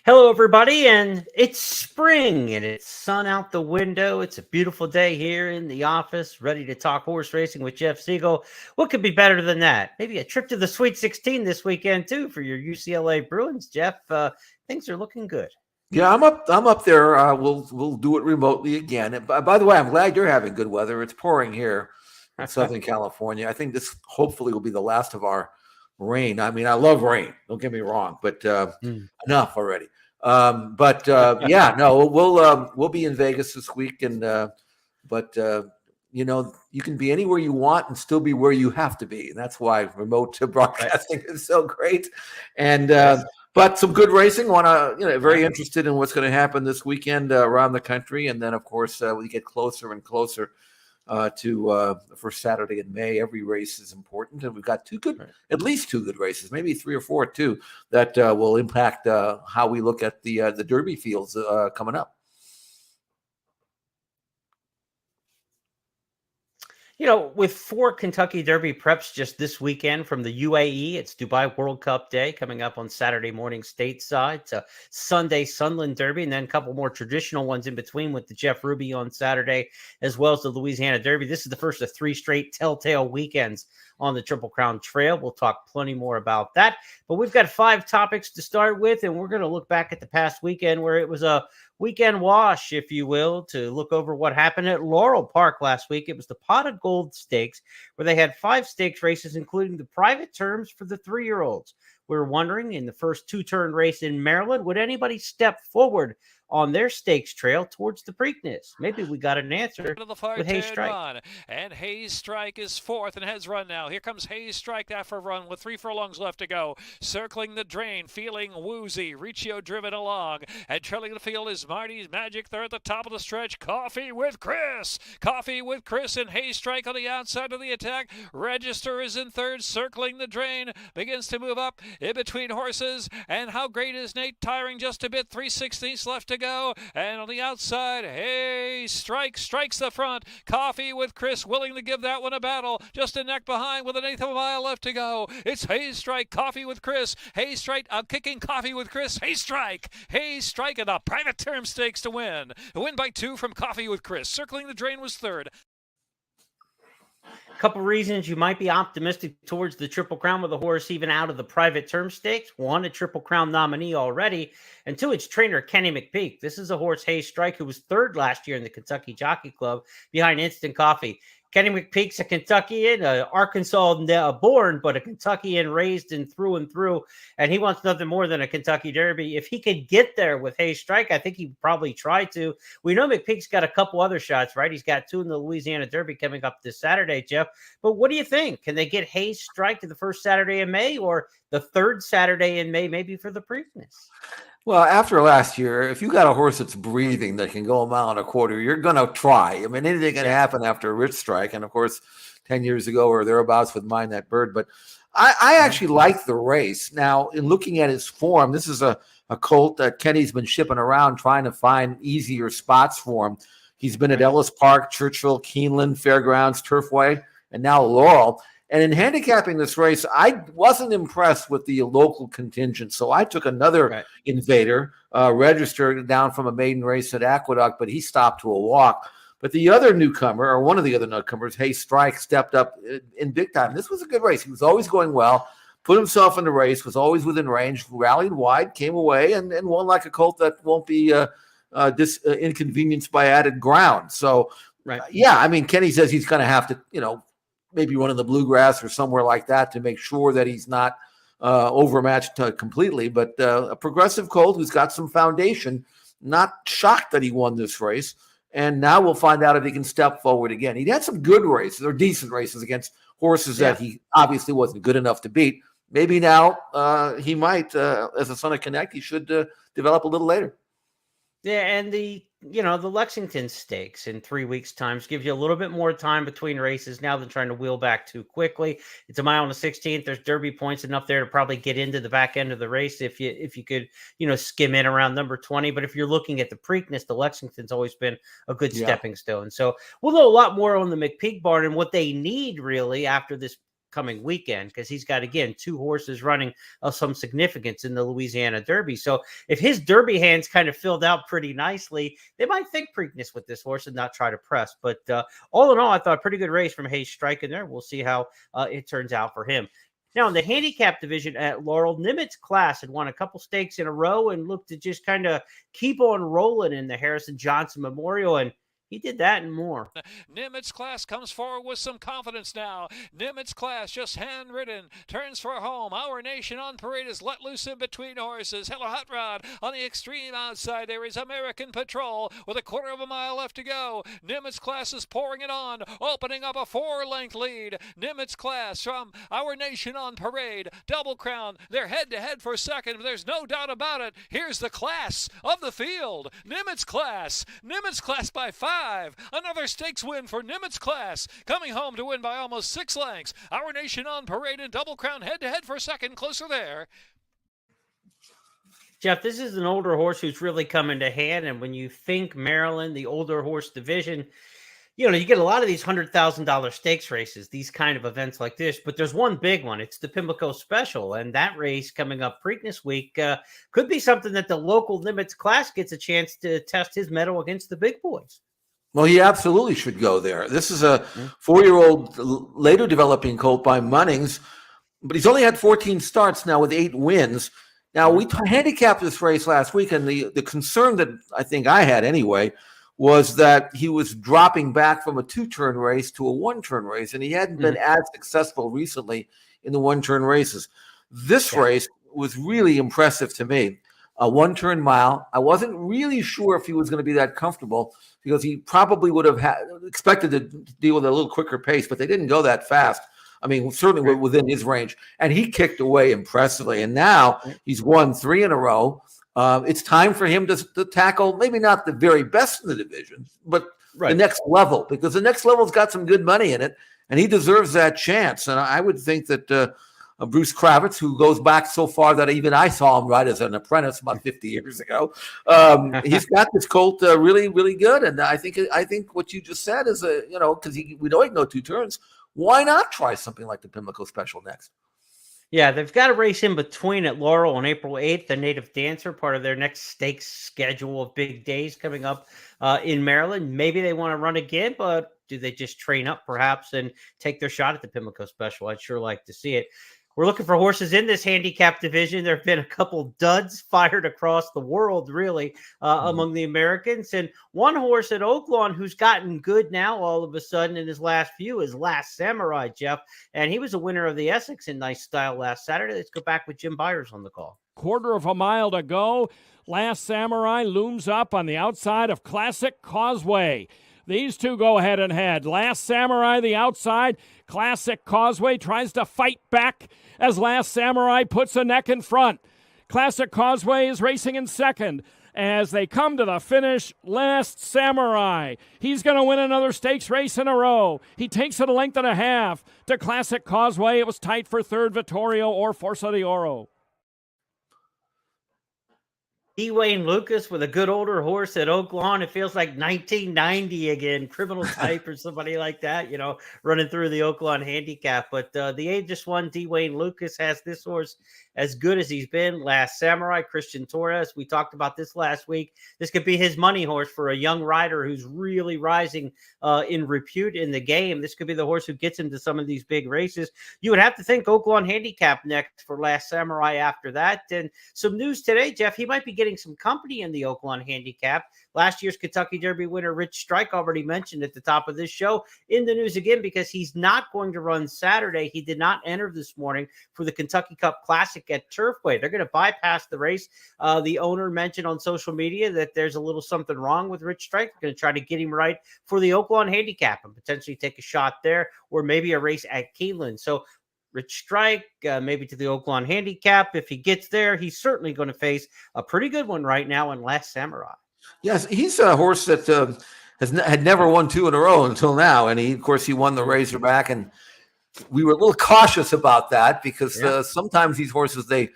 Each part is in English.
Hello, everybody, and it's spring, and it's sun out the window. It's a beautiful day here in the office, ready to talk horse racing with Jeff Siegel. What could be better than that? Maybe a trip to the Sweet 16 this weekend, too, for your UCLA Bruins, Jeff. Things are looking good. Yeah, I'm up there. We'll do it remotely again. And by the way, I'm glad you're having good weather. It's pouring here in Southern California. I think this hopefully will be the last of our rain. I mean, I love rain. Don't get me wrong, but enough already. Yeah, no, we'll be in Vegas this week, and but you can be anywhere you want and still be where you have to be, and that's why remote broadcasting is so great. And but some good racing. Very interested in what's going to happen this weekend around the country, and then of course we get closer and closer to the first Saturday in May. Every race is important, and we've got at least two good races, maybe three or four too, that will impact how we look at the Derby fields coming up. With 4 Kentucky Derby preps just this weekend from the UAE, it's Dubai World Cup Day coming up on Saturday morning stateside. It's a Sunday Sunland Derby, and then a couple more traditional ones in between with the Jeff Ruby on Saturday, as well as the Louisiana Derby. This is the first of 3 straight telltale weekends on the Triple Crown Trail. We'll talk plenty more about that, but we've got 5 topics to start with, and we're going to look back at the past weekend where it was a weekend wash, if you will, to look over what happened at Laurel Park last week. It was the Pot of Gold Stakes, where they had 5 stakes races, including the private terms for the 3-year-olds. We were wondering, in the first 2-turn race in Maryland, would anybody step forward on their stakes trail towards the Preakness? Maybe we got an answer with Hayes Strike. And Hayes Strike is fourth and has run now. Here comes Hayes Strike after a run with 3 furlongs left to go. Circling the drain, feeling woozy. Riccio driven along. And trailing the field is Marty's Magic. They're at the top of the stretch. Coffee with Chris. Coffee with Chris and Hayes Strike on the outside of the attack. Register is in third. Circling the drain. Begins to move up in between horses. And how great is Nate? Tiring just a bit. 3/16 left to go. And on the outside, Hayes Strike strikes the front. Coffee with Chris willing to give that one a battle. Just a neck behind with 1/8 of a mile left to go. It's Hayes Strike, Coffee with Chris. Hayes Strike kicking Coffee with Chris. Hayes Strike and the private term stakes to win. A win by 2 from Coffee with Chris. Circling the drain was third. Couple reasons you might be optimistic towards the Triple Crown with a horse even out of the private term stakes. 1, a Triple Crown nominee already, and 2, its trainer Kenny McPeak. This is a horse, Hayes Strike, who was 3rd last year in the Kentucky Jockey Club behind Instant Coffee. Kenny McPeak's a Kentuckian, Arkansas born, but a Kentuckian raised and through, and he wants nothing more than a Kentucky Derby. If he could get there with Hayes Strike, I think he'd probably try to. We know McPeak's got a couple other shots, right? He's got 2 in the Louisiana Derby coming up this Saturday, Jeff. But what do you think? Can they get Hayes Strike to the first Saturday in May or the 3rd Saturday in May, maybe for the Preakness? Well, after last year, if you got a horse that's breathing that can go a mile and a quarter, you're going to try. I mean, anything can happen after a Rich Strike. And of course, 10 years ago or thereabouts with Mind That Bird. But I actually like the race. Now, in looking at his form, this is a colt that Kenny's been shipping around trying to find easier spots for him. He's been at Ellis Park, Churchill, Keeneland, Fairgrounds, Turfway, and now Laurel. And in handicapping this race, I wasn't impressed with the local contingent. So I took another invader, registered down from a maiden race at Aqueduct, but he stopped to a walk. But the other newcomer, or one of the other newcomers, Hayes Strike, stepped up in big time. This was a good race. He was always going well, put himself in the race, was always within range, rallied wide, came away, and won like a colt that won't be inconvenienced by added ground. So, yeah, I mean, Kenny says he's going to have to, maybe run in the bluegrass or somewhere like that to make sure that he's not overmatched completely. But a progressive colt who's got some foundation, not shocked that he won this race. And now we'll find out if he can step forward again. He had some good races or decent races against horses that he obviously wasn't good enough to beat. Maybe now he might, as a son of Connect, he should develop a little later. Yeah, and the Lexington Stakes in 3 weeks' time gives you a little bit more time between races now than trying to wheel back too quickly. It's a mile on the 16th. There's Derby points enough there to probably get into the back end of the race if you could, skim in around number 20. But if you're looking at the Preakness, the Lexington's always been a good stepping stone. So we'll know a lot more on the McPeak barn and what they need really after this coming weekend, because he's got, again, 2 horses running of some significance in the Louisiana Derby. So if his Derby hands kind of filled out pretty nicely, they might think Preakness with this horse and not try to press. But all in all, I thought a pretty good race from Hayes Strike in there. We'll see how it turns out for him. Now, in the handicap division at Laurel, Nimitz Class had won a couple stakes in a row and looked to just kind of keep on rolling in the Harrison Johnson Memorial, and he did that and more. Nimitz Class comes forward with some confidence now. Nimitz Class just handwritten, turns for home. Our Nation on Parade is let loose in between horses. Hello Hot Rod on the extreme outside. There is American Patrol with a quarter of a mile left to go. Nimitz Class is pouring it on, opening up a 4-length lead. Nimitz Class from Our Nation on Parade. Double Crown, they're head-to-head for second. There's no doubt about it. Here's the class of the field. Nimitz Class by 5. Another stakes win for Nimitz Class, coming home to win by almost 6 lengths. Our Nation on Parade and Double Crown head-to-head for second, closer there. Jeff, this is an older horse who's really coming to hand, and when you think Maryland, the older horse division, you get a lot of these $100,000 stakes races, these kind of events like this, but there's one big one. It's the Pimlico Special, and that race coming up Preakness week could be something that the local Nimitz Class gets a chance to test his mettle against the big boys. Well, he absolutely should go there. This is a 4-year-old, later developing colt by Munnings, but he's only had 14 starts now with 8 wins. Now, we handicapped this race last week, and the concern that I think I had anyway was that he was dropping back from a 2-turn race to a 1-turn race, and he hadn't been as successful recently in the 1-turn races. This race was really impressive to me. A 1-turn mile. I wasn't really sure if he was going to be that comfortable, because he probably would have expected to deal with a little quicker pace, but they didn't go that fast. I mean, certainly within his range. And he kicked away impressively. And now he's won 3 in a row. It's time for him to tackle maybe not the very best in the division, but the next level, because the next level's got some good money in it, and he deserves that chance. And I would think that Bruce Kravitz, who goes back so far that even I saw him ride as an apprentice about 50 years ago, he's got this colt really, really good. And I think what you just said is, because we know he can go 2 turns, why not try something like the Pimlico Special next? Yeah, they've got a race in between at Laurel on April 8th, the Native Dancer, part of their next stakes schedule of big days coming up in Maryland. Maybe they want to run again, but do they just train up perhaps and take their shot at the Pimlico Special? I'd sure like to see it. We're looking for horses in this handicap division. There have been a couple duds fired across the world, really, among the Americans. And one horse at Oaklawn who's gotten good now all of a sudden in his last few is Last Samurai, Jeff. And he was a winner of the Essex in nice style last Saturday. Let's go back with Jim Byers on the call. Quarter of a mile to go. Last Samurai looms up on the outside of Classic Causeway. These two go head and head. Last Samurai, the outside. Classic Causeway tries to fight back as Last Samurai puts a neck in front. Classic Causeway is racing in second. As they come to the finish, Last Samurai. He's going to win another stakes race in a row. He takes it a length and a half to Classic Causeway. It was tight for third, Vittorio or Forza de Oro. Dwayne Lucas with a good older horse at Oaklawn. It feels like 1990 again, criminal type or somebody like that, running through the Oaklawn handicap. But the ageless one, Dwayne Lucas, has this horse as good as he's been. Last Samurai, Christian Torres. We talked about this last week. This could be his money horse for a young rider who's really rising in repute in the game. This could be the horse who gets him to some of these big races. You would have to think Oaklawn handicap next for Last Samurai after that. And some news today, Jeff, he might be getting some company in the Oaklawn handicap. Last year's Kentucky Derby winner Rich Strike already mentioned at the top of this show in the news again, because he's not going to run Saturday. He did not enter this morning for the Kentucky Cup Classic at Turfway. They're going to bypass the race. The owner mentioned on social media that there's a little something wrong with Rich Strike. They're going to try to get him right for the Oaklawn handicap and potentially take a shot there, or maybe a race at Keeneland. So Rich Strike, maybe to the Oaklawn handicap. If he gets there, he's certainly going to face a pretty good one right now in Last Samurai. Yes, he's a horse that had never won 2 in a row until now, and of course, he won the Razorback, and we were a little cautious about that because sometimes these horses they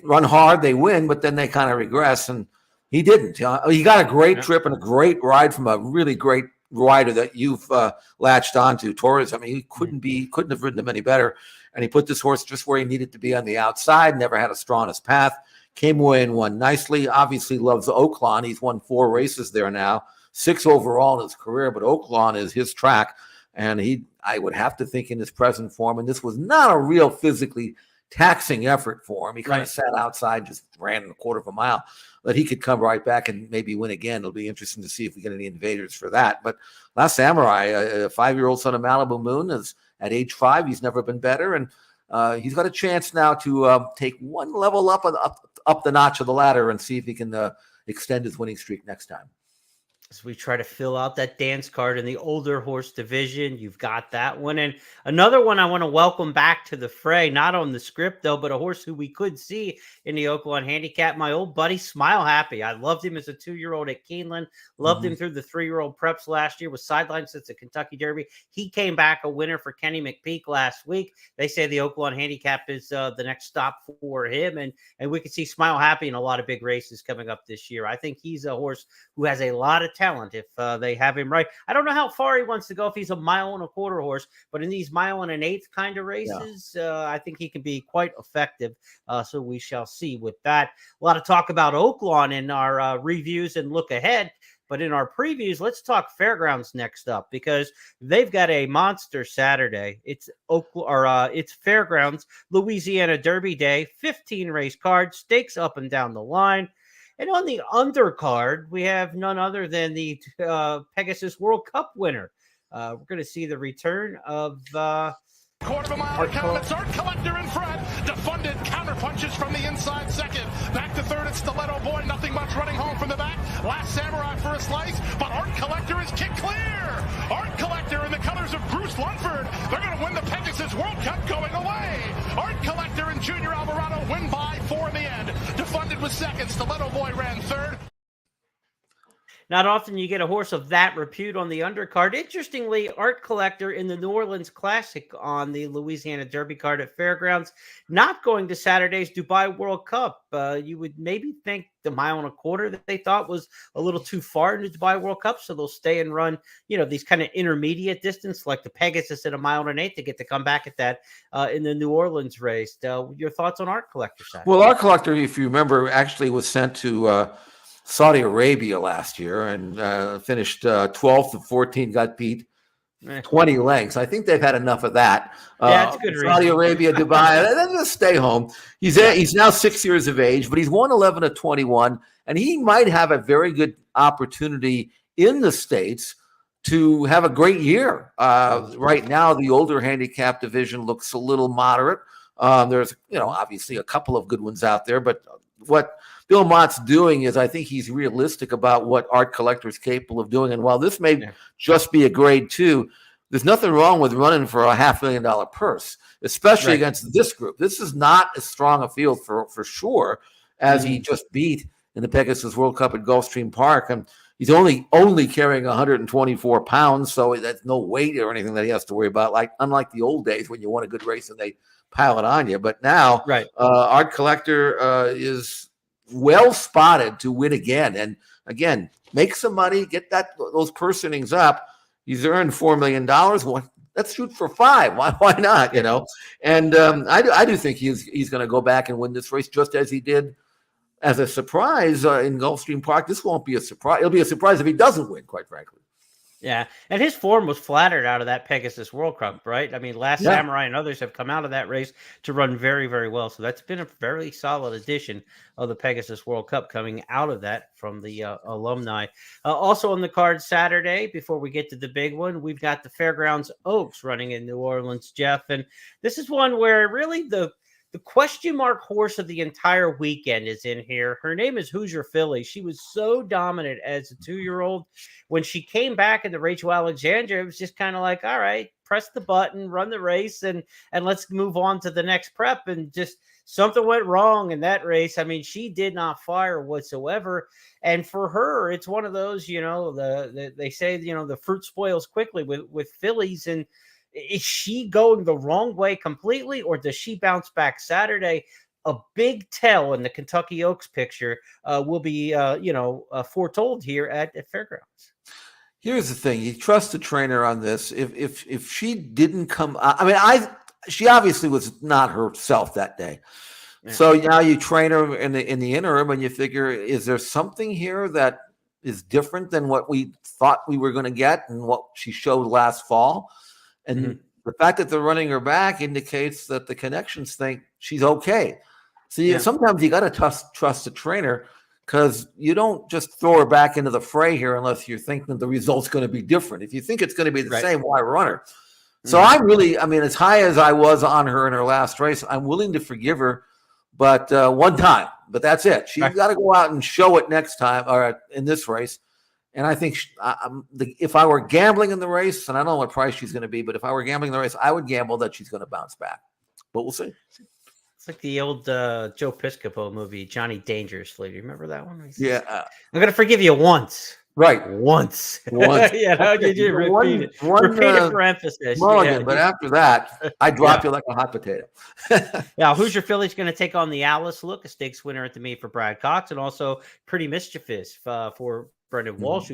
run hard, they win, but then they kind of regress, and he didn't. He got a great trip and a great ride from a really great rider that you've latched onto, Torres. I mean, he couldn't have ridden him any better. And he put this horse just where he needed to be on the outside, never had a strongest path, came away and won nicely. Obviously loves Oaklawn. He's won 4 races there now, 6 overall in his career, but Oaklawn is his track. And I would have to think in his present form, and this was not a real physically taxing effort for him. He kind of sat outside, just ran a quarter of a mile, that he could come right back and maybe win again. It'll be interesting to see if we get any invaders for that. But Last Samurai, a 5-year-old son of Malibu Moon, is at age 5. He's never been better, and he's got a chance now to take one level up the notch of the ladder and see if he can extend his winning streak next time. As we try to fill out that dance card in the older horse division, you've got that one. And another one I want to welcome back to the fray, not on the script, though, but a horse who we could see in the Oaklawn Handicap, my old buddy, Smile Happy. I loved him as a 2-year-old at Keeneland, loved him through the 3-year-old preps last year, was sidelined since the Kentucky Derby. He came back a winner for Kenny McPeak last week. They say the Oaklawn Handicap is the next stop for him, and we could see Smile Happy in a lot of big races coming up this year. I think he's a horse who has a lot of talent if they have him right. I don't know how far he wants to go if he's a 1.25 mile horse, but in these 1 1/8 mile kind of races, I think he can be quite effective. So we shall see with that. A lot of talk about Oaklawn in our reviews and look ahead. But in our previews, let's talk Fairgrounds next up, because they've got a monster Saturday. It's it's Fairgrounds Louisiana Derby Day, 15 race card, stakes up and down the line. And on the undercard, we have none other than the Pegasus World Cup winner. We're going to see the return of quarter of a mile to count. It's Art Collector in front. Defunded counter punches from the inside second. Back to third, it's Stiletto Boy. Nothing much running home from the back. Last Samurai for a slice, but Art Collector is kicked clear. Art Collector in the colors of Bruce Lunford. They're going to win the Pegasus World Cup going away. Art Collector and Junior Alvarado win by 4 in the end. Defunded was second. Stiletto Boy ran third. Not often you get a horse of that repute on the undercard. Interestingly, Art Collector in the New Orleans Classic on the Louisiana Derby card at Fairgrounds, not going to Saturday's Dubai World Cup. You would maybe think the 1.25 mile that they thought was a little too far in the Dubai World Cup, so they'll stay and run, these kind of intermediate distance, like the Pegasus at 1.8 miles to get to come back at that in the New Orleans race. Your thoughts on Art Collector, Saturday? Well, Art Collector, if you remember, actually was sent to Saudi Arabia last year and finished 12th of 14, got beat 20 lengths. I think they've had enough of that. That's a good reason. Saudi Arabia, Dubai, then just stay home. He's now 6 years of age, but he's won 11 of 21, and he might have a very good opportunity in the States to have a great year. Right now, the older handicap division looks a little moderate. There's, obviously a couple of good ones out there, but what Bill Mott's doing is I think he's realistic about what Art Collector is capable of doing. And while this may just be a grade 2, there's nothing wrong with running for a $500,000 purse, especially against this group. This is not as strong a field for sure as he just beat in the Pegasus World Cup at Gulfstream Park. And he's only carrying 124 pounds, so that's no weight or anything that he has to worry about, unlike the old days when you won a good race and they pile it on you. But now Art Collector is well spotted to win again, and again make some money, get those purse innings up. He's earned $4 million. Well, let's shoot for 5. Why not? And I do think he's going to go back and win this race, just as he did as a surprise in Gulfstream Park. This won't be a surprise. It'll be a surprise if he doesn't win, quite frankly. Yeah, and his form was flattered out of that Pegasus World Cup, right? I mean, Last Samurai and others have come out of that race to run very, very well. So that's been a very solid addition of the Pegasus World Cup coming out of that from the alumni. Also on the card Saturday, before we get to the big one, we've got the Fairgrounds Oaks running in New Orleans, Jeff. And this is one where really the question mark horse of the entire weekend is in here. Her name is Hoosier Philly. She was so dominant as a 2-year-old. When she came back in the Rachel Alexandra, it was just kind of like, all right, press the button, run the race, and let's move on to the next prep. And just something went wrong in that race. I mean, she did not fire whatsoever. And for her, it's one of those, they say, the fruit spoils quickly with fillies. And is she going the wrong way completely, or does she bounce back Saturday? A big tell in the Kentucky Oaks picture will be, foretold here at Fairgrounds. Here's the thing: you trust the trainer on this. If she didn't come, she obviously was not herself that day. Yeah. So now you train her in the interim, and you figure, is there something here that is different than what we thought we were going to get and what she showed last fall? And the fact that they're running her back indicates that the connections think she's okay. So sometimes you got to trust the trainer, because you don't just throw her back into the fray here unless you're thinking the result's going to be different. If you think it's going to be the same, why run her? So I'm really, as high as I was on her in her last race, I'm willing to forgive her, but one time. But that's it. She's got to go out and show it next time, or in this race. And I think if I were gambling in the race, and I don't know what price she's going to be, but if I were gambling in the race, I would gamble that she's going to bounce back. But we'll see. It's like the old Joe Piscopo movie, Johnny Dangerously. Do you remember that one? Yeah. I'm going to forgive you once. Right. Once. Yeah, how did you repeat it? Repeat it for emphasis. Mulligan, but after that, I drop you like a hot potato. Now, Hoosier Philly's going to take on the Alice Look, a stakes winner at the meet for Brad Cox, and also Pretty Mischievous for Brendan Walsh,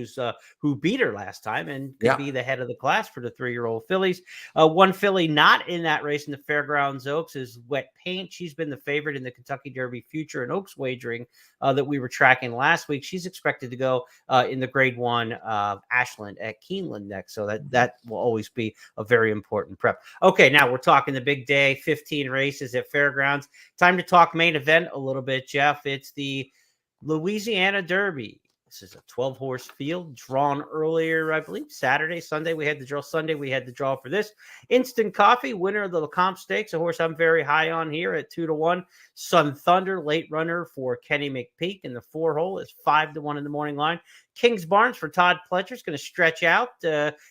who beat her last time and could be the head of the class for the 3-year-old fillies. One filly not in that race in the Fairgrounds Oaks is Wet Paint. She's been the favorite in the Kentucky Derby Future and Oaks wagering that we were tracking last week. She's expected to go in the Grade 1 Ashland at Keeneland next, so that will always be a very important prep. Okay, now we're talking the big day, 15 races at Fairgrounds. Time to talk main event a little bit, Jeff. It's the Louisiana Derby. This is a 12-horse field drawn earlier, I believe, Saturday, Sunday. We had the draw Sunday. We had the draw for this. Instant Coffee, winner of the Lecomte Stakes, a horse I'm very high on here at 2-1. Sun Thunder, late runner for Kenny McPeak, and the 4-hole is 5-1 in the morning line. Kings Barnes for Todd Pletcher is going to stretch out,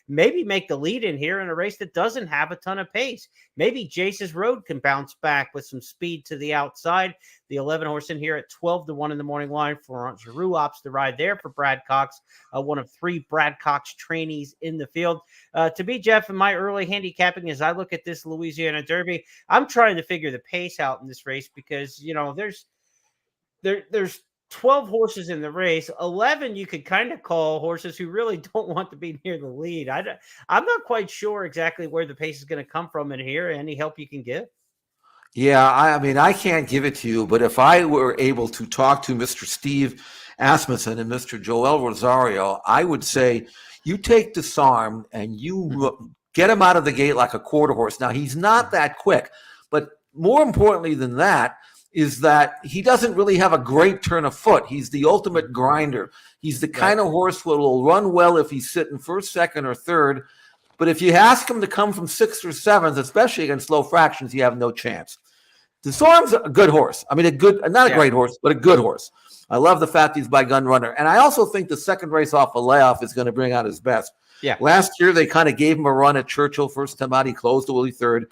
maybe make the lead in here in a race that doesn't have a ton of pace. Maybe Jace's Road can bounce back with some speed to the outside. The 11-horse in here at 12-1 in the morning line. Florent Giroux opts the ride there for Brad Cox, one of 3 Brad Cox trainees in the field. To be Jeff, in my early handicapping, as I look at this Louisiana Derby, I'm trying to figure the pace out in this race because, there's 12 horses in the race. 11 you could kind of call horses who really don't want to be near the lead. I'm not quite sure exactly where the pace is going to come from in here. Any help you can give? Yeah, I can't give it to you, but if I were able to talk to Mr. Steve Asmussen and Mr. Joel Rosario, I would say you take Disarm and you get him out of the gate like a quarter horse. Now, he's not that quick, but more importantly than that is that he doesn't really have a great turn of foot. He's the ultimate grinder. He's the kind of horse that will run well if he's sitting first, second, or third. But if you ask him to come from 6th or 7th, especially against low fractions, you have no chance. Disarm's a good horse. Not a great horse, but a good horse. I love the fact he's by gun runner. And I also think the second race off a layoff is going to bring out his best. Yeah. Last year, they kind of gave him a run at Churchill. First time out, he closed to Willie third.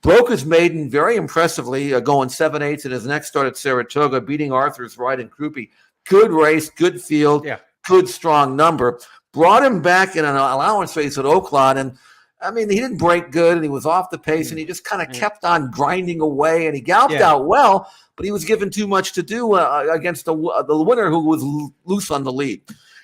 Broke his maiden very impressively, going 7/8 in his next start at Saratoga, beating Arthur's Ride and Crouppy. Good race, good field, good strong number. Brought him back in an allowance race at Oaklawn, and he didn't break good, and he was off the pace, and he just kind of kept on grinding away, and he galloped out well, but he was given too much to do against the winner who was loose on the lead.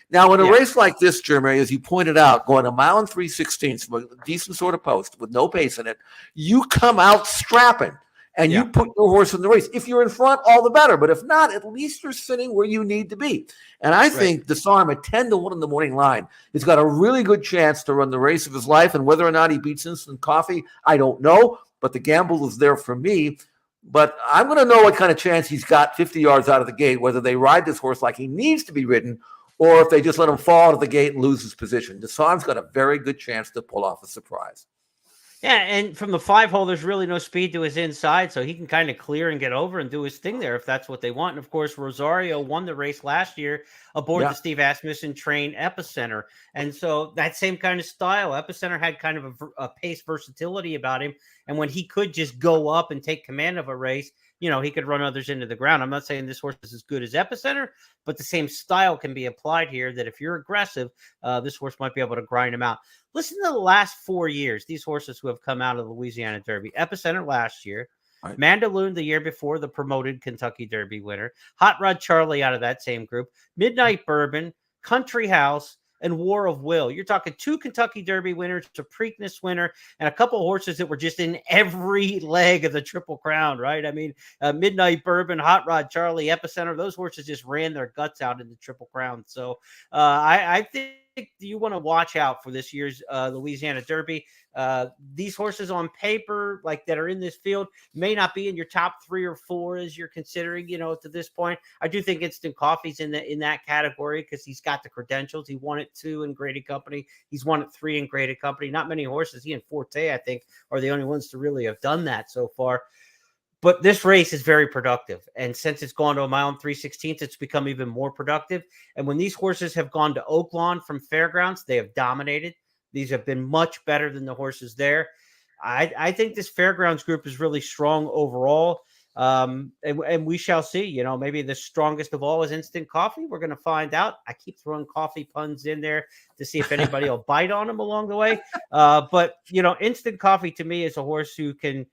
Now, in a race like this, Jeremy, as you pointed out, going a mile and 3/16 from a decent sort of post with no pace in it, you come out strapping and you put your horse in the race. If you're in front, all the better. But if not, at least you're sitting where you need to be. And I think Disarm at 10-1 in the morning line has got a really good chance to run the race of his life. And whether or not he beats Instant Coffee, I don't know. But the gamble is there for me. But I'm going to know what kind of chance he's got 50 yards out of the gate, whether they ride this horse like he needs to be ridden, or if they just let him fall out of the gate and lose his position. Disarm's got a very good chance to pull off a surprise. Yeah, and from the 5-hole, there's really no speed to his inside, so he can kind of clear and get over and do his thing there if that's what they want. And, of course, Rosario won the race last year aboard the Steve Asmussen train Epicenter. And so that same kind of style, Epicenter had kind of a pace versatility about him. And when he could just go up and take command of a race, he could run others into the ground. I'm not saying this horse is as good as Epicenter, but the same style can be applied here that if you're aggressive, this horse might be able to grind him out. Listen to the last 4 years, these horses who have come out of the Louisiana Derby. Epicenter last year, Mandaloon the year before, the promoted Kentucky Derby winner, Hot Rod Charlie out of that same group, Midnight Bourbon, Country House, and War of Will. You're talking 2 Kentucky Derby winners, a Preakness winner, and a couple of horses that were just in every leg of the Triple Crown, right? I mean, Midnight Bourbon, Hot Rod Charlie, Epicenter, those horses just ran their guts out in the Triple Crown. So I think you want to watch out for this year's Louisiana Derby. These horses on paper, like that are in this field, may not be in your top 3 or 4 as you're considering, to this point. I do think Instant Coffee's in that category because he's got the credentials. He won it 2 in Graded Company. He's won it 3 in Graded Company. Not many horses. He and Forte, I think, are the only ones to really have done that so far. But this race is very productive. And since it's gone to a mile and 3/16, it's become even more productive. And when these horses have gone to Oaklawn from Fairgrounds, they have dominated. These have been much better than the horses there. I think this Fairgrounds group is really strong overall. And we shall see. Maybe the strongest of all is Instant Coffee. We're going to find out. I keep throwing coffee puns in there to see if anybody will bite on them along the way. But Instant Coffee to me is a horse who can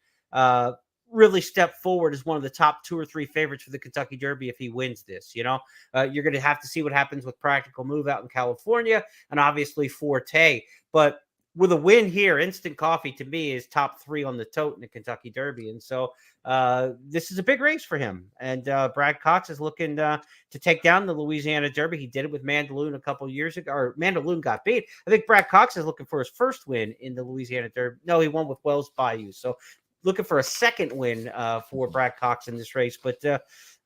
really step forward as one of the top 2 or 3 favorites for the Kentucky Derby if he wins this. You're going to have to see what happens with Practical Move out in California and obviously Forte. But with a win here, Instant Coffee to me is top 3 on the tote in the Kentucky Derby. And so this is a big race for him. And Brad Cox is looking to take down the Louisiana Derby. He did it with Mandaloun a couple years ago, or Mandaloun got beat. I think Brad Cox is looking for his first win in the Louisiana Derby. No, he won with Wells Bayou. So looking for a second win for Brad Cox in this race. But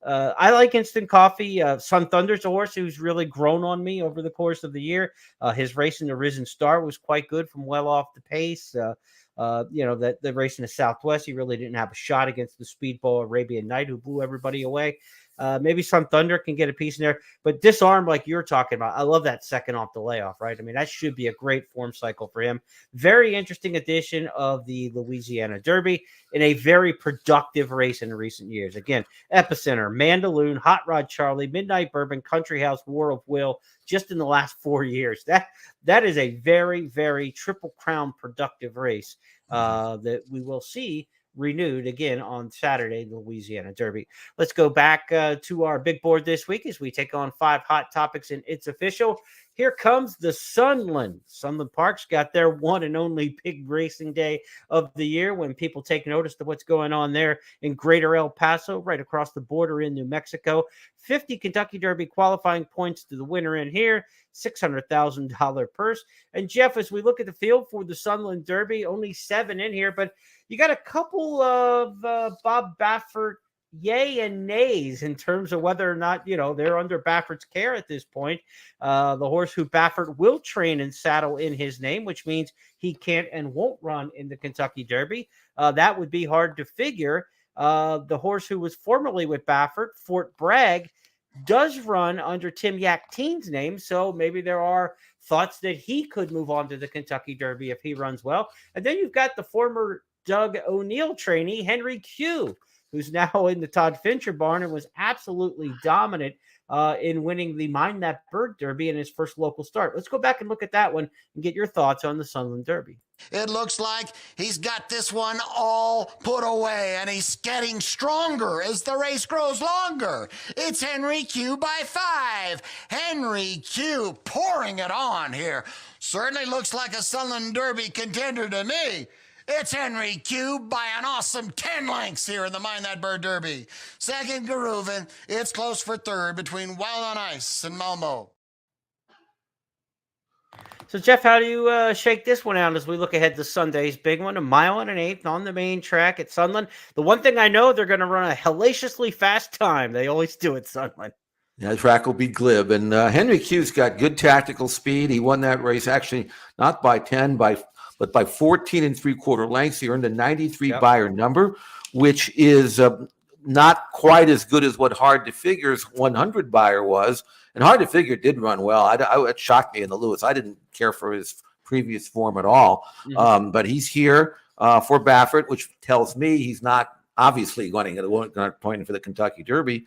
I like Instant Coffee. Sun Thunder's a horse who's really grown on me over the course of the year. His race in the Risen Star was quite good from well off the pace. That the race in the Southwest, he really didn't have a shot against the Speedball Arabian Knight, who blew everybody away. Maybe Sun Thunder can get a piece in there, but Disarm, like you're talking about, I love that second off the layoff, right? I mean, that should be a great form cycle for him. Very interesting edition of the Louisiana Derby in a very productive race in recent years. Again, Epicenter, Mandaloun, Hot Rod Charlie, Midnight Bourbon, Country House, War of Will, just in the last 4 years. That is a very, very Triple Crown productive race that we will see renewed again on Saturday, the Louisiana Derby. Let's go back to our big board this week as we take on 5 hot topics and It's Official. Here comes the Sunland. Sunland Park's got their one and only big racing day of the year when people take notice of what's going on there in Greater El Paso, right across the border in New Mexico. 50 Kentucky Derby qualifying points to the winner in here, $600,000 purse. And Jeff, as we look at the field for the Sunland Derby, only 7 in here, but you got a couple of Bob Baffert yay and nays in terms of whether or not, they're under Baffert's care at this point. The horse who Baffert will train and saddle in his name, which means he can't and won't run in the Kentucky Derby. That would be hard to figure. The horse who was formerly with Baffert, Fort Bragg, does run under Tim Yakteen's name, so maybe there are thoughts that he could move on to the Kentucky Derby if he runs well. And then you've got the former Doug O'Neill trainee, Henry Q, who's now in the Todd Fincher barn and was absolutely dominant in winning the Mind That Bird Derby in his first local start. Let's go back and look at that one and get your thoughts on the Sunland Derby. It looks like he's got this one all put away, and he's getting stronger as the race grows longer. It's Henry Q by 5. Henry Q pouring it on here. Certainly looks like a Sunland Derby contender to me. It's Henry Q by an awesome 10 lengths here in the Mind That Bird Derby. Second, Garuvan. It's close for third between Wild on Ice and Malmo. So, Jeff, how do you shake this one out as we look ahead to Sunday's big one, 1 mile and an eighth on the main track at Sunland? The one thing I know, they're going to run a hellaciously fast time. They always do at Sunland. Yeah, the track will be glib. And Henry Q's got good tactical speed. He won that race actually not by 10, but by 14 3/4 lengths. He earned a 93 buyer number, which is not quite as good as what Hard to Figure's 100 buyer was. And Hard to Figure did run well. It shocked me in the Lewis. I didn't care for his previous form at all. Mm-hmm. But he's here for Baffert, which tells me he's not obviously going to point for the Kentucky Derby.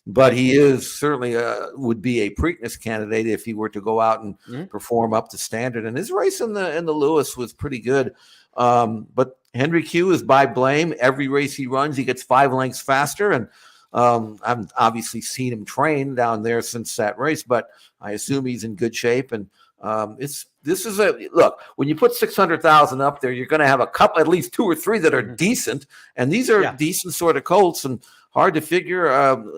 But he is certainly would be a Preakness candidate if he were to go out and perform up to standard. And his race in the Lewis was pretty good. But Henry Q is by blame. Every race he runs, he gets 5 lengths faster. And I've obviously seen him train down there since that race, but I assume he's in good shape. And This is a look. When you put 600,000 up there, you're going to have a couple, at least 2 or 3 that are decent, and these are decent sort of colts, and hard to figure.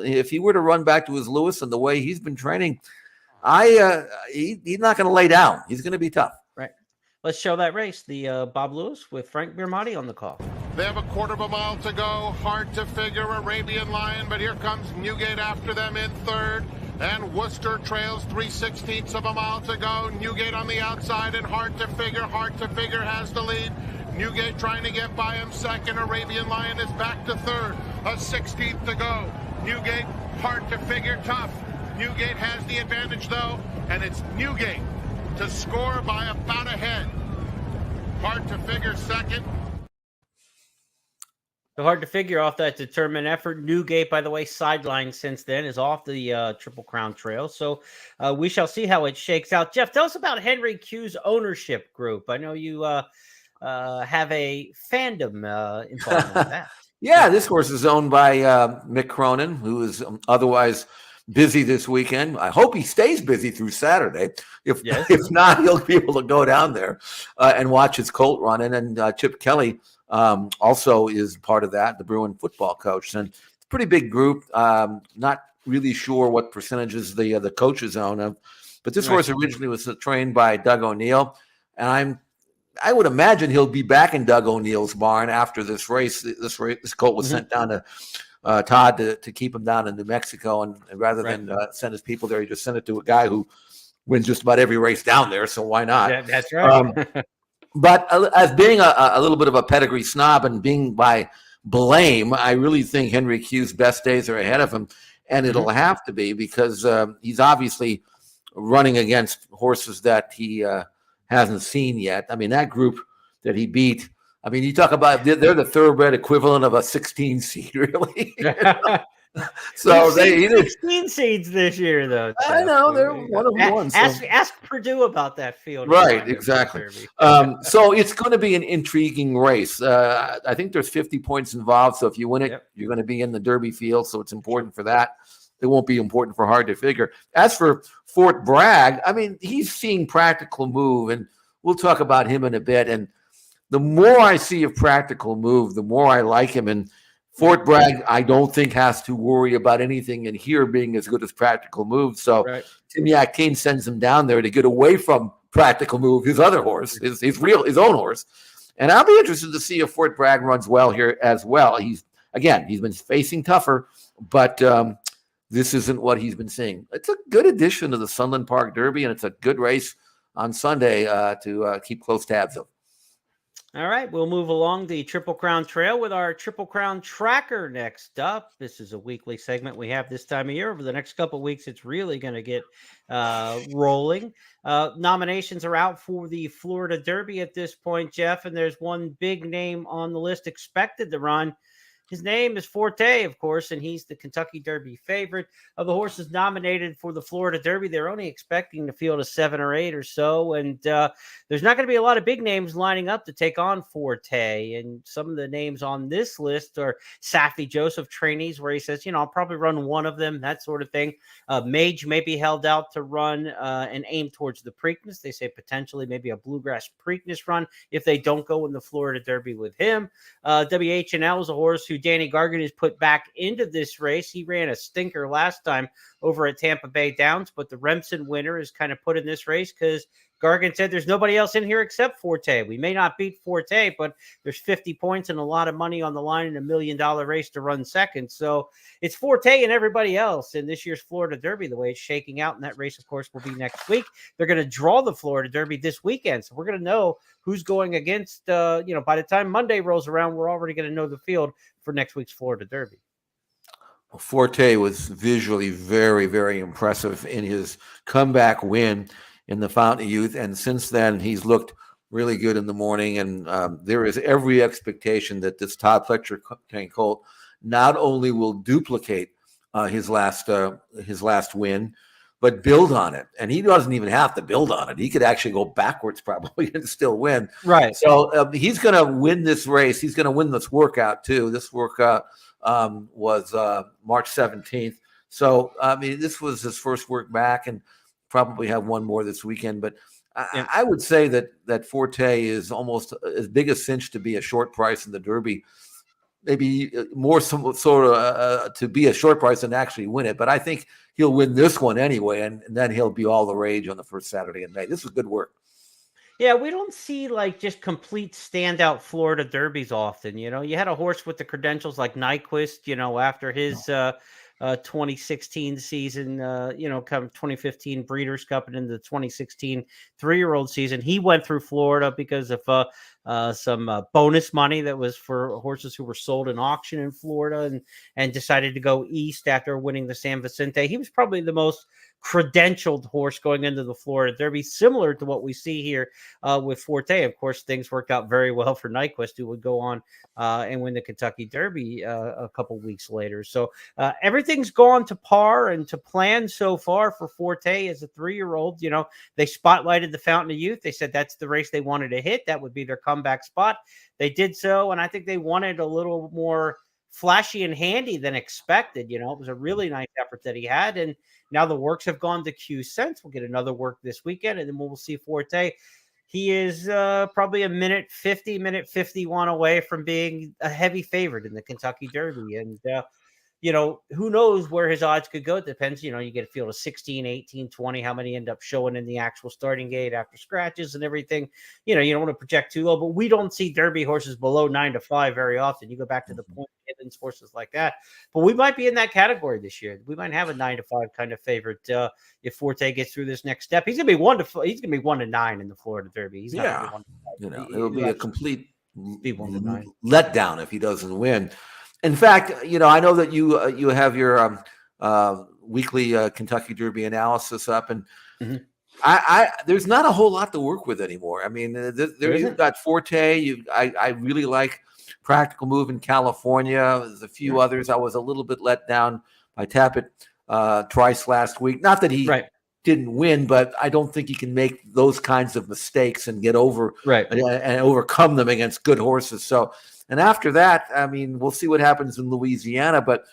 If he were to run back to his Lewis and the way he's been training, he's not going to lay down. He's going to be tough. Right. Let's show that race. The Bob Lewis with Frank Birmati on the call. They have a quarter of a mile to go. Hard to figure Arabian Lion, but here comes Newgate after them in third. And Worcester trails 3/16 of a mile to go. Newgate on the outside and Hard to figure. Hard to figure has the lead. Newgate trying to get by him second. Arabian Lion is back to third. A 16th to go. Newgate, Hard to figure, tough. Newgate has the advantage though, and it's Newgate to score by about a head. Hard to figure second. So Hard to figure off that determined effort. Newgate, by the way, sidelined since then, is off the Triple Crown Trail. So we shall see how it shakes out. Jeff, tell us about Henry Q's ownership group. I know you have a fandom involved in that. Yeah, this horse is owned by Mick Cronin, who is otherwise busy this weekend. I hope he stays busy through Saturday. If not, he'll be able to go down there and watch his colt run. And Chip Kelly also is part of that, the Bruin football coach. And it's a pretty big group. Not really sure what percentages the coaches own. But this horse originally was trained by Doug O'Neill. And I would imagine he'll be back in Doug O'Neill's barn after this race. This colt was sent down to Todd to keep him down in New Mexico. And rather than send his people there, he just sent it to a guy who wins just about every race down there. So why not? Yeah, that's right. But as being a little bit of a pedigree snob and being by blame, I really think Henry Q's best days are ahead of him. And it'll have to be because he's obviously running against horses that he hasn't seen yet. I mean, that group that he beat, I mean, you talk about they're the thoroughbred equivalent of a 16 seed, really. So they 16 seeds this year, though. I know they're one of one. Ask Purdue about that field. Right, exactly. So it's going to be an intriguing race. I think there's 50 points involved. So if you win it, you're going to be in the Derby field. So it's important for that. It won't be important for Hard to Figure. As for Fort Bragg, I mean, he's seeing Practical Move, and we'll talk about him in a bit. And the more I see of Practical Move, the more I like him. And Fort Bragg, I don't think has to worry about anything in here being as good as Practical Move. So Tim Yakteen sends him down there to get away from Practical Move, his other horse, his own horse. And I'll be interested to see if Fort Bragg runs well here as well. He's been facing tougher, but this isn't what he's been seeing. It's a good addition to the Sunland Park Derby, and it's a good race on Sunday to keep close tabs of. All right, we'll move along the Triple Crown Trail with our Triple Crown Tracker next up. This is a weekly segment we have this time of year. Over the next couple of weeks, it's really going to get rolling. Nominations are out for the Florida Derby at this point, Jeff, and there's one big name on the list expected to run. His name is Forte, of course, and he's the Kentucky Derby favorite. Of the horses nominated for the Florida Derby, they're only expecting to field a 7 or 8 or so, and there's not going to be a lot of big names lining up to take on Forte. And some of the names on this list are Safi Joseph trainees, where he says, I'll probably run one of them, that sort of thing. Mage may be held out to run and aim towards the Preakness. They say potentially maybe a Bluegrass Preakness run if they don't go in the Florida Derby with him. WHNL is a horse who Danny Gargan has put back into this race. He ran a stinker last time over at Tampa Bay Downs, but the Remsen winner is kind of put in this race because Gargan said there's nobody else in here except Forte. We may not beat Forte, but there's 50 points and a lot of money on the line in $1 million race to run second. So it's Forte and everybody else in this year's Florida Derby, the way it's shaking out. And that race, of course, will be next week. They're going to draw the Florida Derby this weekend. So we're going to know who's going against, by the time Monday rolls around, we're already going to know the field for next week's Florida Derby. Well, Forte was visually very, very impressive in his comeback win in the Fountain of Youth. And since then, he's looked really good in the morning. And there is every expectation that this Todd Pletcher colt not only will duplicate his last win, but build on it. And he doesn't even have to build on it. He could actually go backwards probably and still win. Right. So he's going to win this race. He's going to win this workout too. This workout was March 17th. So, this was his first work back. And probably have one more this weekend. But Yeah. I would say that Forte is almost as big a cinch to be a short price in the Derby. Maybe more sort of to be a short price and actually win it. But I think he'll win this one anyway, and then he'll be all the rage on the first Saturday in May. This is good work. Yeah, we don't see like just complete standout Florida derbies often. You had a horse with the credentials like Nyquist, after his 2016 season, come 2015 Breeders' Cup and into the 2016 3-year-old season. He went through Florida because of some bonus money that was for horses who were sold in auction in Florida and decided to go east after winning the San Vicente. He was probably the most credentialed horse going into the Florida Derby, similar to what we see here with Forte. Of course, things worked out very well for Nyquist, who would go on and win the Kentucky Derby a couple weeks later. So everything's gone to par and to plan so far for Forte as a 3-year-old. They spotlighted the Fountain of Youth. They said that's the race they wanted to hit. That would be their comeback spot. They did so, and I think they wanted a little more flashy and handy than expected. It was a really nice effort that he had, and now the works have gone to Q Sense. We'll get another work this weekend, and then we'll see Forte. He is probably a minute 51 away from being a heavy favorite in the Kentucky Derby. And, who knows where his odds could go. It depends. You get a field of 16, 18, 20, how many end up showing in the actual starting gate after scratches and everything. You don't want to project too low, but we don't see Derby horses below 9-5 very often. You go back to the Point Gibbons, horses like that. But we might be in that category this year. We might have a 9-5 kind of favorite if Forte gets through this next step. He's going to be 1-9 in the Florida Derby. He's not going to be 1-5. It'll be a complete 1-9 letdown if he doesn't win. In fact, I know that you have your weekly Kentucky Derby analysis up, and I there's not a whole lot to work with anymore. I mean, you've got Forte. I really like Practical Move in California. There's a few others. I was a little bit let down by Tappet Trice last week. Not that he didn't win, but I don't think he can make those kinds of mistakes and get over and overcome them against good horses. So. And after that, I mean, we'll see what happens in Louisiana. But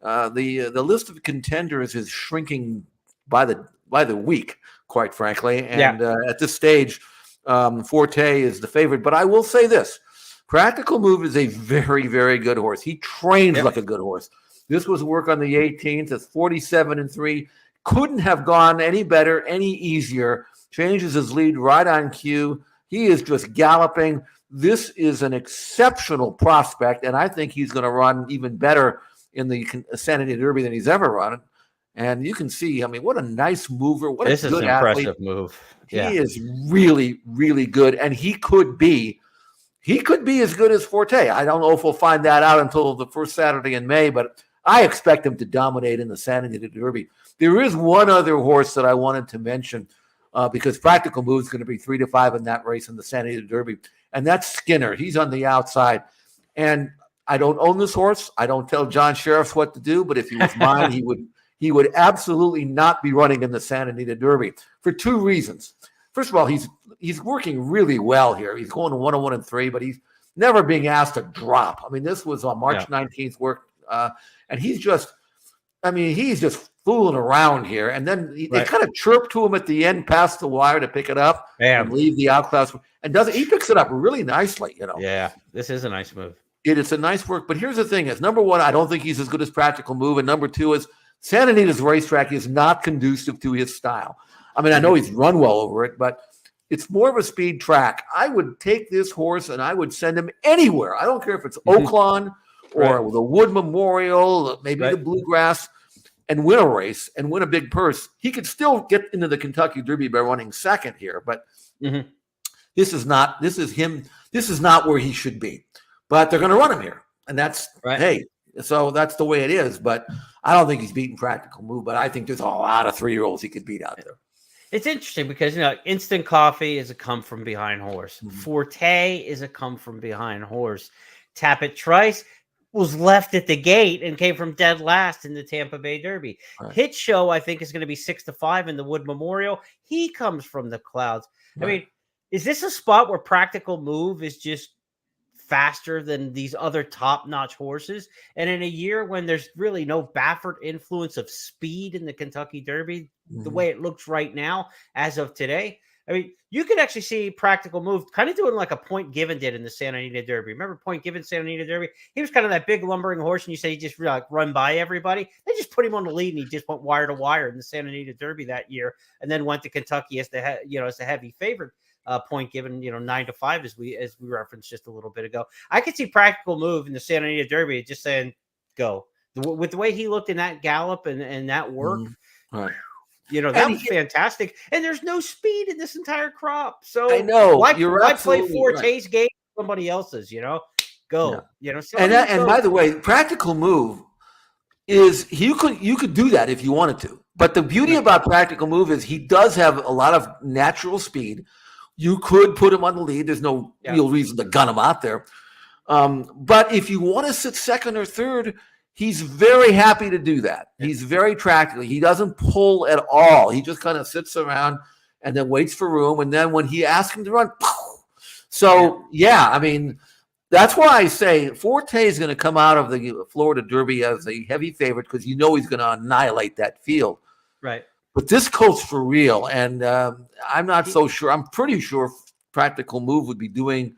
the list of contenders is shrinking by the week, quite frankly. And at this stage, Forte is the favorite. But I will say this: Practical Move is a very, very good horse. He trains like a good horse. This was work on the 18th. It's 47-3. Couldn't have gone any better, any easier. Changes his lead right on cue. He is just galloping. This is an exceptional prospect, and I think he's going to run even better in the Sanity Derby than he's ever run. And you can see, I mean, what a nice mover. What this a is good an athlete. impressive move. He is really, really good, and he could be as good as Forte. I don't know if we'll find that out until the first Saturday in May, but I expect him to dominate in the Sanity Derby. There is one other horse that I wanted to mention because Practical Move is going to be 3-5 in that race in the Sanity Derby. And that's Skinner. He's on the outside. And I don't own this horse. I don't tell John Sheriffs what to do, but if he was mine, he would absolutely not be running in the Santa Anita Derby for 2 reasons. First of all, he's working really well here. He's going to 101-3, but he's never being asked to drop. I mean, this was on March 19th work, and he's just fooling around here. And then they kind of chirp to him at the end, past the wire to pick it up and leave the outclass. And he picks it up really nicely, Yeah, this is a nice move. It is a nice work. But here's the thing is, number one, I don't think he's as good as Practical Move. And number two is Santa Anita's racetrack is not conducive to his style. I mean, I know he's run well over it, but it's more of a speed track. I would take this horse and I would send him anywhere. I don't care if it's Oaklawn or the Wood Memorial, maybe the Bluegrass, and win a race and win a big purse. He could still get into the Kentucky Derby by running second here, but this is not where he should be. But they're going to run him here, and that's hey. So that's the way it is. But I don't think he's beating Practical Move. But I think there's a lot of 3-year-olds he could beat out there. It's interesting because Instant Coffee is a come from behind horse. Forte is a come from behind horse. Tappet Trice was left at the gate and came from dead last in the Tampa Bay Derby. Hit Show, I think, is going to be 6-5 in the Wood Memorial. He comes from the clouds. I mean, is this a spot where Practical Move is just faster than these other top-notch horses. And in a year when there's really no Baffert influence of speed in the Kentucky Derby, the way it looks right now, as of today, I mean, you could actually see Practical Move kind of doing like a Point Given did in the Santa Anita Derby. Remember Point Given, Santa Anita Derby? He was kind of that big lumbering horse, and you say he just like run by everybody. They just put him on the lead, and he just went wire to wire in the Santa Anita Derby that year, and then went to Kentucky as the heavy favorite. Point Given, 9-5, as we referenced just a little bit ago. I could see Practical Move in the Santa Anita Derby just saying go with the way he looked in that gallop and that work. Right. That was fantastic. And there's no speed in this entire crop. So I know why play absolutely Forte's game somebody else's, go. Yeah. And by the way, Practical Move is you could do that if you wanted to. But the beauty about Practical Move is he does have a lot of natural speed. You could put him on the lead. There's no real reason to gun him out there. But if you want to sit second or third, he's very happy to do that. He's very practical. He doesn't pull at all. He just kind of sits around and then waits for room. And then when he asks him to run, poof. So, I mean, that's why I say Forte is going to come out of the Florida Derby as a heavy favorite because he's going to annihilate that field. Right. But this coat's for real, and I'm not so sure. I'm pretty sure Practical Move would be doing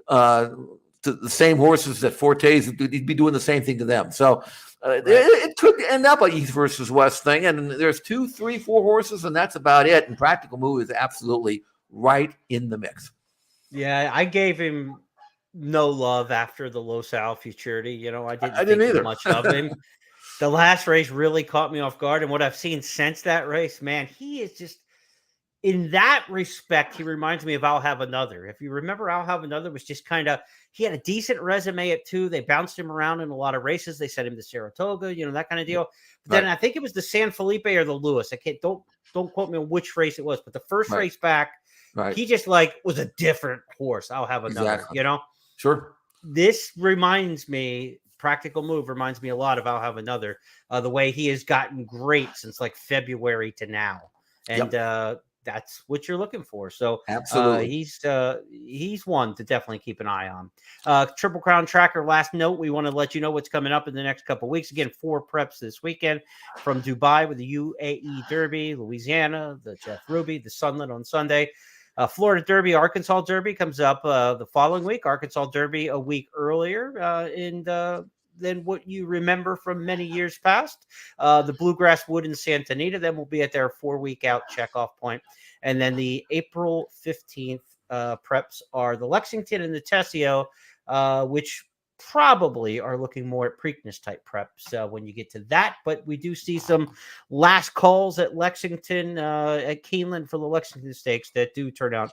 to the same horses that Forte's. He'd be doing the same thing to them. So it could end up a East versus West thing, and there's 2, 3, 4 horses, and that's about it. And Practical Move is absolutely right in the mix. Yeah, I gave him no love after the Los Al Futurity. I didn't think either. much of him. The last race really caught me off guard. And what I've seen since that race, man, he is just, in that respect, he reminds me of I'll Have Another. If you remember, I'll Have Another was just kind of, he had a decent resume at 2. They bounced him around in a lot of races. They sent him to Saratoga, that kind of deal. But then I think it was the San Felipe or the Lewis. I can't, don't quote me on which race it was, but the first race back, he just was a different horse. I'll Have Another, Sure. This reminds me, Practical Move reminds me a lot of I'll Have Another, the way he has gotten great since like February to now. And that's what you're looking for. So absolutely, he's one to definitely keep an eye on. Triple Crown Tracker. Last note, we want to let you know what's coming up in the next couple of weeks. Again, 4 preps this weekend from Dubai with the UAE Derby, Louisiana, the Jeff Ruby, the Sunland on Sunday. Florida Derby, Arkansas Derby comes up the following week. Arkansas Derby a week earlier, than what you remember from many years past. The Bluegrass Wood in Santa Anita then will be at their 4-week out checkoff point. And then the April 15th preps are the Lexington and the Tessio, which probably are looking more at Preakness type preps when you get to that. But we do see some last calls at Lexington, at Keeneland for the Lexington Stakes that do turn out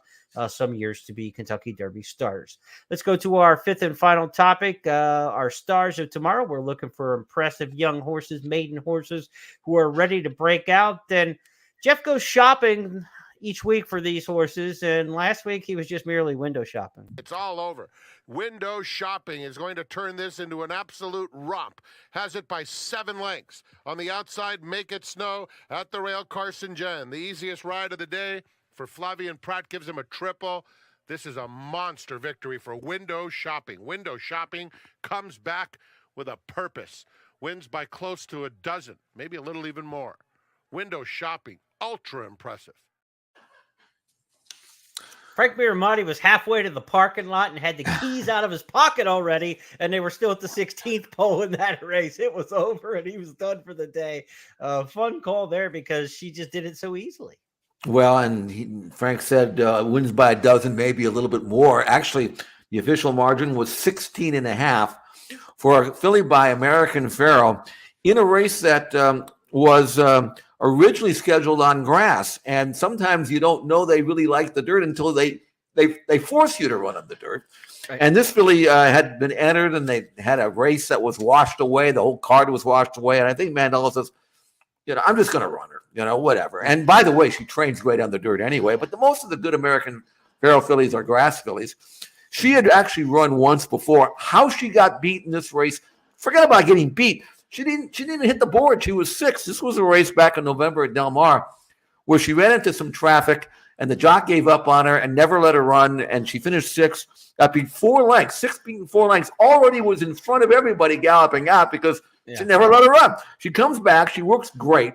some years to be Kentucky Derby stars. Let's go to our 5th and final topic, our stars of tomorrow. We're looking for impressive young horses, maiden horses who are ready to break out. Then Jeff goes shopping each week for these horses, and last week he was just merely window shopping. It's all over. Window shopping is going to turn this into an absolute romp. Has it by 7 lengths. On the outside, Make It Snow at the rail, Carson Jen. The easiest ride of the day for Flavian Pratt, gives him a triple. This is a monster victory for Window Shopping. Window Shopping comes back with a purpose. Wins by close to a dozen, maybe a little even more. Window Shopping, ultra impressive. Frank Miramati was halfway to the parking lot and had the keys out of his pocket already, and they were still at the 16th pole in that race. It was over, and he was done for the day. Fun call there because she just did it so easily. Well, and Frank said wins by a dozen, maybe a little bit more. Actually, the official margin was 16.5 for a filly by American Pharoah in a race that was originally scheduled on grass. And sometimes you don't know they really like the dirt until they force you to run on the dirt. Right. And this filly had been entered, and they had a race that was washed away. The whole card was washed away. And I think Mandela says, I'm just going to run her, whatever. And by the way, she trains great on the dirt anyway. But most of the good American Pharoah fillies are grass fillies. She had actually run once before. How she got beat in this race, forget about getting beat. She didn't even hit the board. She was 6th. This was a race back in November at Del Mar where she ran into some traffic and the jock gave up on her and never let her run, and she finished sixth. That beat 4 lengths. 6 beating 4 lengths. Already was in front of everybody galloping out because she never let her run. She comes back. She works great.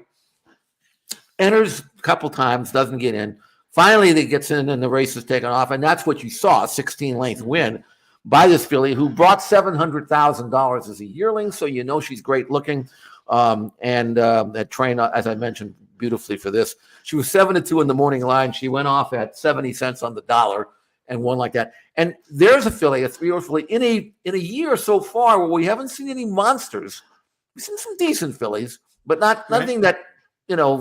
Enters a couple times, doesn't get in. Finally, it gets in, and the race is taken off, and that's what you saw, a 16-length win by this filly who brought $700,000 as a yearling, so you know she's great looking, and that trained, as I mentioned, beautifully for this. She was 7-2 in the morning line. She went off at 70 cents on the dollar and won like that. And there's a filly, a 3-year-old filly, in a year so far where we haven't seen any monsters. We've seen some decent fillies, but nothing that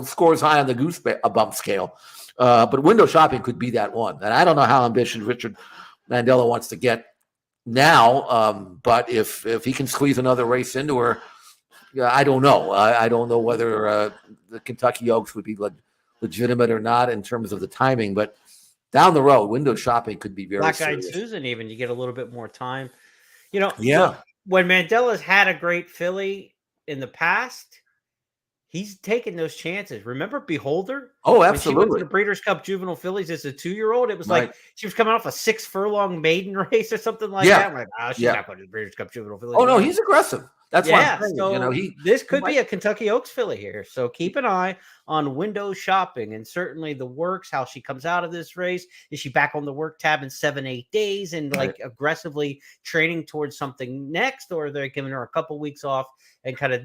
scores high on the goose bump scale. But window shopping could be that one. And I don't know how ambitious Richard Mandela wants to get now, but if he can squeeze another race into her, I don't know. I don't know whether the Kentucky Oaks would be legitimate or not in terms of the timing, but down the road, window shopping could be very Black-eyed serious. Susan, even you get a little bit more time. Yeah. When Mandela's had a great filly in the past, he's taken those chances. Remember Beholder? Oh, When she went absolutely. to the Breeders' Cup Juvenile Fillies as a 2-year-old, it was Right. like she was coming off a 6-furlong maiden race or something like Yeah. that. I'm like, she's Yeah. not going to the Breeders' Cup Juvenile Fillies. Oh no, he's aggressive. That's why Yeah, I'm saying, so he this could might- be a Kentucky Oaks filly here. So keep an eye on window shopping and certainly the works, how she comes out of this race. Is she back on the work tab in 7-8 days and like aggressively training towards something next, or are they giving her a couple weeks off and kind of,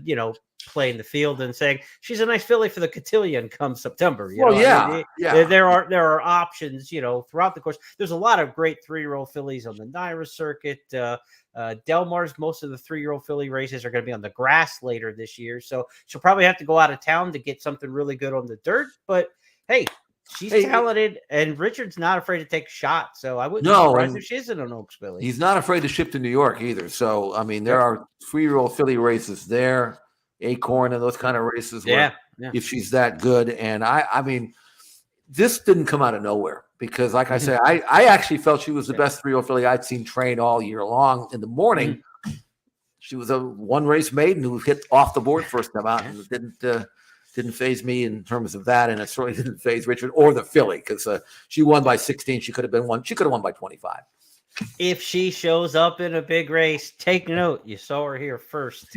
playing the field and saying she's a nice filly for the cotillion come September? Well, yeah. There are options, throughout the course. There's a lot of great 3-year-old fillies on the Naira circuit. Del Mar's, most of the 3-year-old filly races are going to be on the grass later this year. So she'll probably have to go out of town to get something really good on the dirt. But hey, she's talented, and Richard's not afraid to take a shot. So I wouldn't be surprised if she isn't an Oaks filly. He's not afraid to ship to New York either. So, I mean, there are 3-year-old filly races there, Acorn and those kind of races where if she's that good. And I mean, this didn't come out of nowhere because, like I said, I actually felt she was the best 3-year-old filly I'd seen train all year long. In the morning, she was a one-race maiden who hit off the board first time out, and it didn't faze me in terms of that, and it certainly didn't faze Richard or the filly because she won by 16. She could have won by 25. If she shows up in a big race, take note. You saw her here first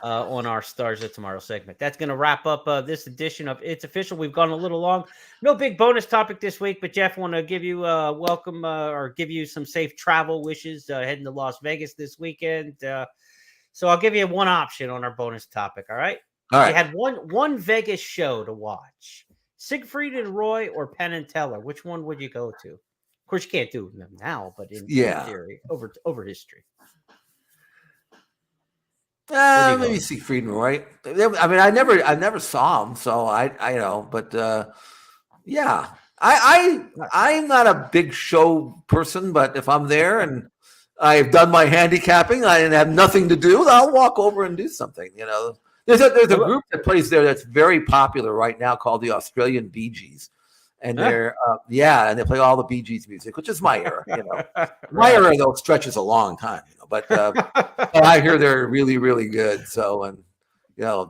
on our Stars of Tomorrow segment. That's going to wrap up this edition of It's Official. We've gone a little long. No big bonus topic this week, but Jeff, want to give you welcome or give you some safe travel wishes heading to Las Vegas this weekend. So I'll give you one option on our bonus topic, all right? All right. You had one Vegas show to watch. Siegfried and Roy or Penn and Teller. Which one would you go to? Of course, you can't do them now, but in theory, over history. Maybe Siegfried and Roy. I mean, I never saw him, so I'm not a big show person, but if I'm there and I've done my handicapping and have nothing to do, I'll walk over and do something. There's a group that plays there that's very popular right now called the Australian Bee Gees. And they're and they play all the Bee Gees music, which is my era. My era though stretches a long time. But I hear they're really, really good. So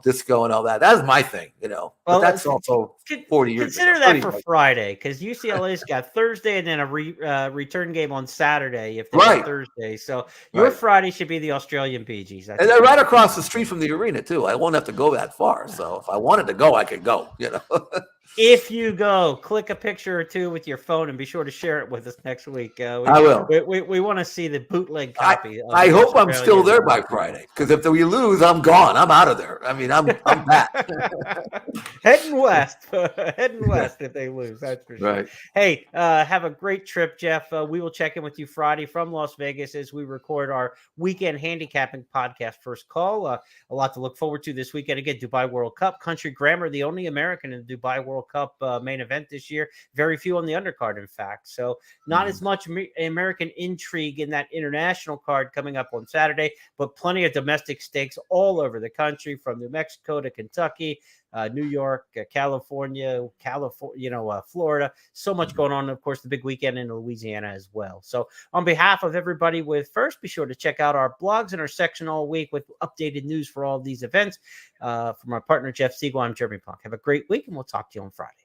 disco and all that. That's my thing. But that's also 40 years. Consider that for Friday because UCLA's got Thursday and then a return game on Saturday if they have Thursday. So your Friday should be the Australian Bee Gees. And they're right across the street from the arena too. I won't have to go that far. So if I wanted to go, I could go. If you go, click a picture or two with your phone and be sure to share it with us next week. I will. We want to see the bootleg copy. I hope I'm still there by Friday because if we lose, I'm gone. I'm out of there. I mean, I'm back. Heading west if they lose. That's for sure. Right. Hey, have a great trip, Jeff. We will check in with you Friday from Las Vegas as we record our weekend handicapping podcast First Call. A lot to look forward to this weekend. Again, Dubai World Cup. Country Grammar, the only American in the Dubai World Cup main event this year. Very few on the undercard, in fact. So not as much American intrigue in that international card coming up on Saturday, but plenty of domestic stakes all over the country from New Mexico to Kentucky, New York, California, Florida. So much going on. Of course, the big weekend in Louisiana as well. So on behalf of everybody with First, be sure to check out our blogs and our section all week with updated news for all of these events. From our partner, Jeff Siegel, I'm Jeremy Plonk. Have a great week, and we'll talk to you on Friday.